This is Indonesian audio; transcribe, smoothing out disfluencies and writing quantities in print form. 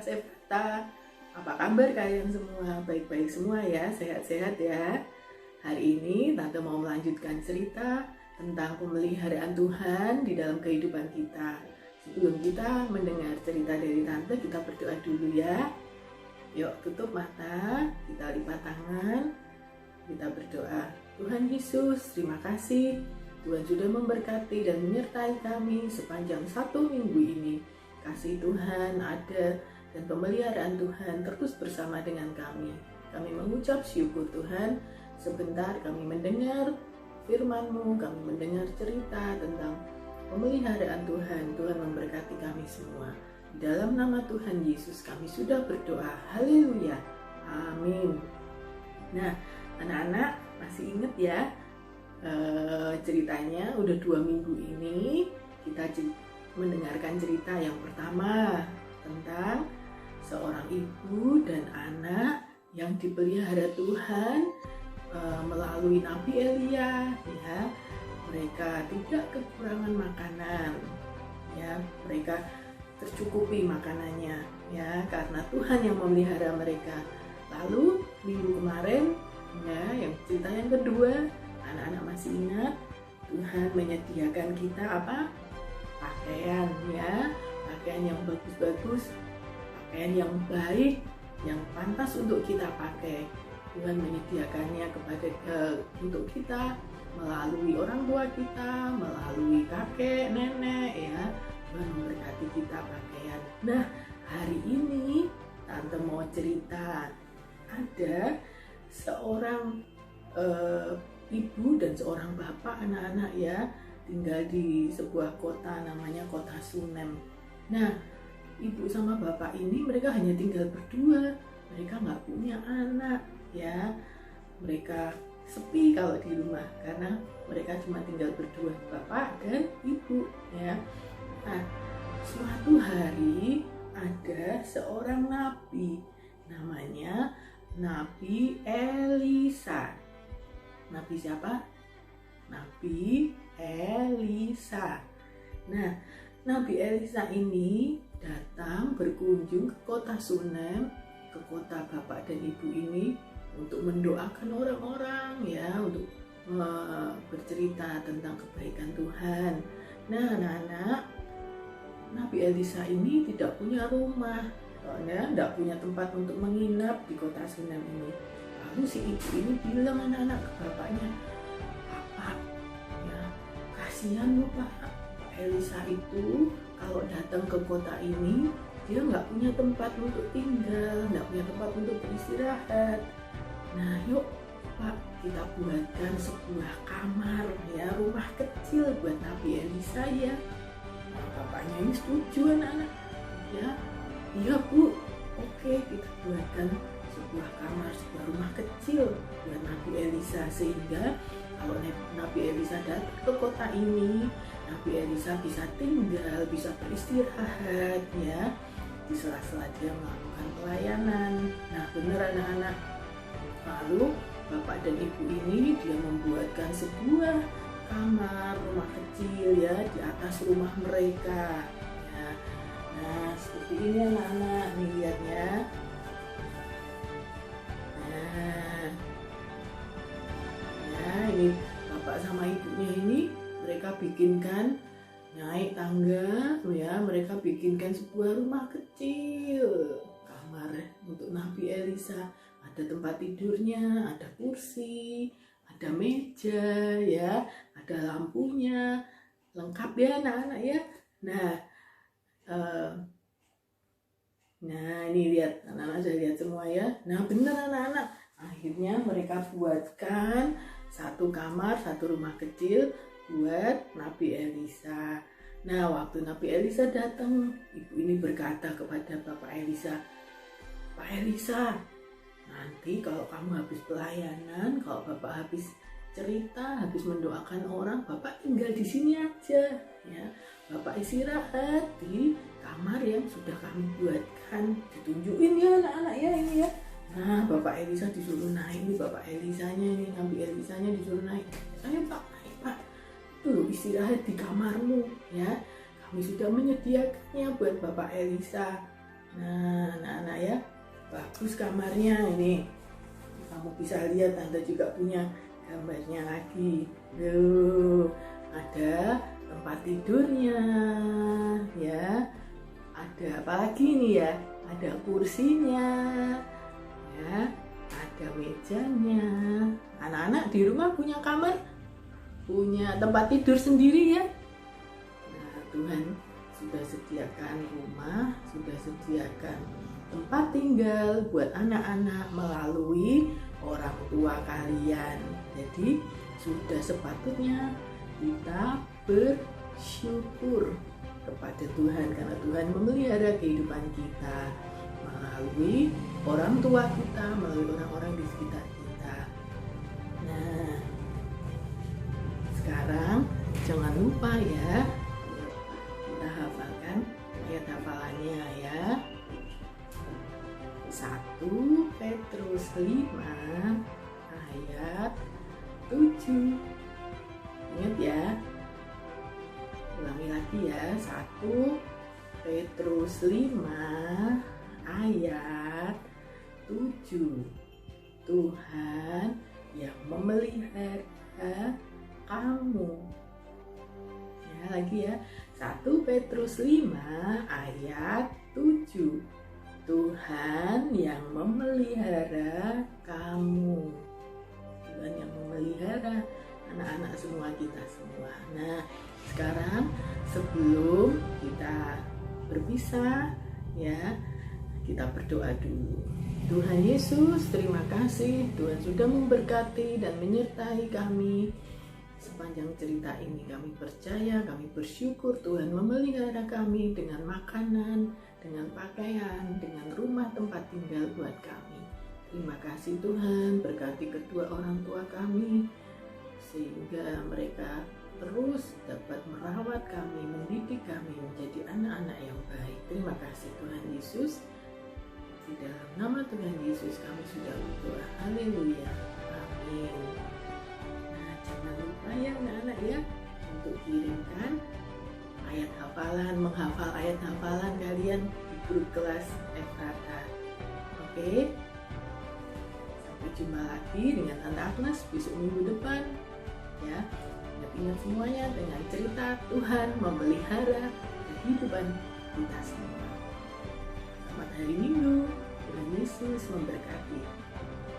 Kelas Efta. Apa kabar kalian semua? Baik-baik semua ya, sehat-sehat ya. Hari ini Tante mau melanjutkan cerita tentang pemeliharaan Tuhan di dalam kehidupan kita. Sebelum kita mendengar cerita dari Tante, kita berdoa dulu ya. Yuk tutup mata, kita lipat tangan, kita berdoa. Tuhan Yesus, terima kasih. Tuhan sudah memberkati dan menyertai kami sepanjang 1 minggu ini. Kasih Tuhan ada dan pemeliharaan Tuhan terus bersama dengan kami. Kami mengucap syukur Tuhan. Sebentar kami mendengar firman-Mu, kami mendengar cerita tentang pemeliharaan Tuhan. Tuhan memberkati kami semua. Di dalam nama Tuhan Yesus kami sudah berdoa. Haleluya. Amin. Nah, anak-anak masih ingat ya ceritanya udah 2 minggu ini kita mendengarkan cerita yang pertama tentang seorang ibu dan anak yang dipelihara Tuhan melalui Nabi Elia ya. Mereka tidak kekurangan makanan ya, mereka tercukupi makanannya ya, karena Tuhan yang memelihara mereka. Lalu minggu kemarin ya, yang cerita yang kedua, anak-anak masih ingat Tuhan menyediakan kita apa? Pakaian ya, pakaian yang bagus-bagus, pakaian yang baik, yang pantas untuk kita pakai. Tuhan menyediakannya untuk kita melalui orang tua kita, melalui kakek, nenek ya. Tuhan memberkati kita pakaian. Nah, hari ini Tante mau cerita ada seorang ibu dan seorang bapak anak-anak ya, tinggal di sebuah kota namanya kota Sunem. Nah, ibu sama bapak ini mereka hanya tinggal berdua, mereka nggak punya anak ya, mereka sepi kalau di rumah karena mereka cuma tinggal berdua, bapak dan ibu ya. Nah, suatu hari ada seorang nabi namanya Nabi Elisa. Nabi siapa? Nabi Elisa. Nah, Nabi Elisa ini datang berkunjung ke kota Sunem, ke kota bapak dan ibu ini untuk mendoakan orang-orang ya, untuk bercerita tentang kebaikan Tuhan. Nah, anak-anak, Nabi Elisa ini tidak punya rumah, soalnya tidak punya tempat untuk menginap di kota Sunem ini. Lalu si ibu ini bilang anak-anak ke bapaknya, "Pak, ya kasihan loh Pak Elisa itu kalau datang ke kota ini dia nggak punya tempat untuk tinggal, nggak punya tempat untuk beristirahat. Nah yuk Pak, kita buatkan sebuah kamar ya, rumah kecil buat Nabi Elisa ya." Nah, bapaknya ini setuju anak-anak ya. Iya Bu, oke, kita buatkan sebuah kamar, sebuah rumah kecil buat Nabi Elisa, sehingga kalau Nabi Elisa datang ke kota ini, Nabi Elisa bisa tinggal, bisa beristirahat ya, di sela-sela dia melakukan pelayanan. Nah benar anak-anak. Lalu bapak dan ibu ini dia membuatkan sebuah kamar, rumah kecil ya di atas rumah mereka. Nah, seperti ini anak-anak, nih lihatnya. Nah, ya ini bapak sama ibunya ini mereka bikinkan naik tangga, ya mereka bikinkan sebuah rumah kecil, kamar untuk Nabi Elisa. Ada tempat tidurnya, ada kursi, ada meja, ya, ada lampunya, lengkap ya anak-anak ya. Nah ini lihat anak-anak, saya lihat semua ya. Nah benar anak-anak, akhirnya mereka buatkan satu kamar, satu rumah kecil buat Nabi Elisa. Nah waktu Nabi Elisa datang, ibu ini berkata kepada Bapak Elisa, "Pak Elisa, nanti kalau kamu habis pelayanan, kalau Bapak habis cerita, habis mendoakan orang, Bapak tinggal di sini aja ya. Bapak istirahat di kamar yang sudah kami buatkan." Ditunjukin ya anak-anak ya ini ya. Nah Bapak Elisa disuruh naik nih, Bapak Elisanya ini, Nabi Elisanya disuruh naik. "Ayo Pak, naik Pak, tuh istirahat di kamarmu ya. Kami sudah menyediakannya buat Bapak Elisa." Nah, anak-anak ya, bagus kamarnya ini. Kamu bisa lihat, Tante juga punya gambarnya lagi. Tuh, ada tempat tidurnya, ya. Ada apa lagi nih ya? Ada kursinya, ya. Ada mejanya. Anak-anak di rumah punya kamar, punya tempat tidur sendiri ya. Nah, Tuhan sudah sediakan rumah, sudah sediakan tempat tinggal buat anak-anak melalui orang tua kalian. Jadi sudah sepatutnya kita bersyukur kepada Tuhan karena Tuhan memelihara kehidupan kita melalui orang tua kita, melalui orang-orang di sekitar kita. Nah, sekarang jangan lupa ya, kita hafalkan ayat hafalannya ya. 1 Petrus 5 ayat 7. Ingat ya. Ulangi lagi ya. 1 Petrus 5 ayat 7. Tuhan yang memelihara kamu. Ya, lagi ya. 1 Petrus 5 ayat 7. Tuhan yang memelihara kamu. Tuhan yang memelihara anak-anak semua, kita semua. Nah, sekarang sebelum kita berpisah ya, kita berdoa dulu. Tuhan Yesus, terima kasih Tuhan sudah memberkati dan menyertai kami sepanjang cerita ini. Kami percaya, kami bersyukur Tuhan memelihara kami dengan makanan, dengan pakaian, dengan rumah tempat tinggal buat kami. Terima kasih Tuhan, berkati kedua orang tua kami sehingga mereka terus dapat merawat kami, mendidik kami menjadi anak-anak yang baik. Terima kasih Tuhan Yesus. Di dalam nama Tuhan Yesus kami sudah berdoa. Haleluya. Amin. Nah, jangan lupa ya anak-anak ya, untuk kirimkan ayat hafalan, menghafal ayat hafalan kalian di grup kelas Efrata. Oke. Sampai jumpa lagi dengan Tante Agnes besok minggu depan. Ya. Ingat semuanya dengan cerita Tuhan memelihara kehidupan kita semua. Selamat hari Minggu. Tuhan Yesus memberkati.